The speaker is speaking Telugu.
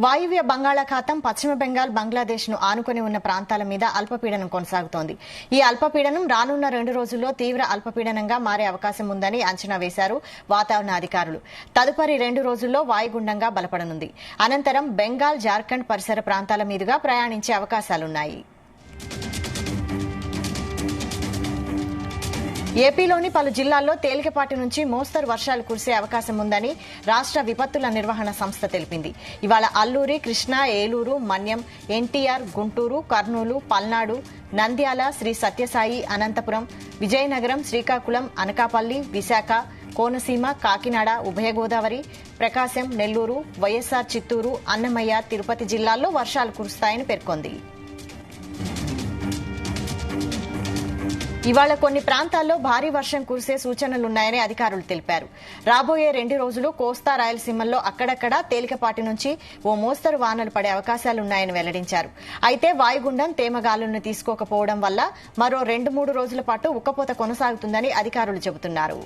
వాయువ్య బంగాళాఖాతం పశ్చిమ బెంగాల్ బంగ్లాదేశ్ ను ఆనుకుని ఉన్న ప్రాంతాల మీద అల్పపీడనం కొనసాగుతోంది. ఈ అల్పపీడనం రానున్న 2 రోజుల్లో తీవ్ర అల్పపీడనంగా మారే అవకాశం ఉందని అంచనా వేశారు వాతావరణ అధికారులు. తదుపరి 2 రోజుల్లో వాయుగుండంగా బలపడనుంది. అనంతరం బెంగాల్, జార్ఖండ్ పరిసర ప్రాంతాల మీదుగా ప్రయాణించే అవకాశాలున్నాయి. ఏపీలోని పలు జిల్లాల్లో తేలికపాటి నుంచి మోస్తరు వర్షాలు కురిసే అవకాశం ఉందని రాష్ట విపత్తుల నిర్వహణ సంస్థ తెలిపింది. ఇవాళ అల్లూరి, కృష్ణా, ఏలూరు, మన్యం, ఎన్టీఆర్, గుంటూరు, కర్నూలు, పల్నాడు, నంద్యాల, శ్రీ సత్యసాయి, అనంతపురం, విజయనగరం, శ్రీకాకుళం, అనకాపల్లి, విశాఖ, కోనసీమ, కాకినాడ, ఉభయ గోదావరి, ప్రకాశం, నెల్లూరు, వైఎస్సార్ చిత్తూరు, అన్నమయ్య, తిరుపతి జిల్లాల్లో వర్షాలు కురుస్తాయని పేర్కొంది. ఇవాళ కొన్ని ప్రాంతాల్లో భారీ వర్షం కురిసే సూచనలున్నాయని అధికారులు తెలిపారు. రాబోయే 2 రోజులు కోస్తా, రాయలసీమల్లో అక్కడక్కడా తేలికపాటి నుంచి ఓ మోస్తరు వానలు పడే అవకాశాలున్నాయని వెల్లడించారు. అయితే వాయుగుండం తేమగాలులను తీసుకోకపోవడం వల్ల మరో 2-3 రోజుల పాటు ఉక్కపోత కొనసాగుతుందని అధికారులు చెబుతున్నారు.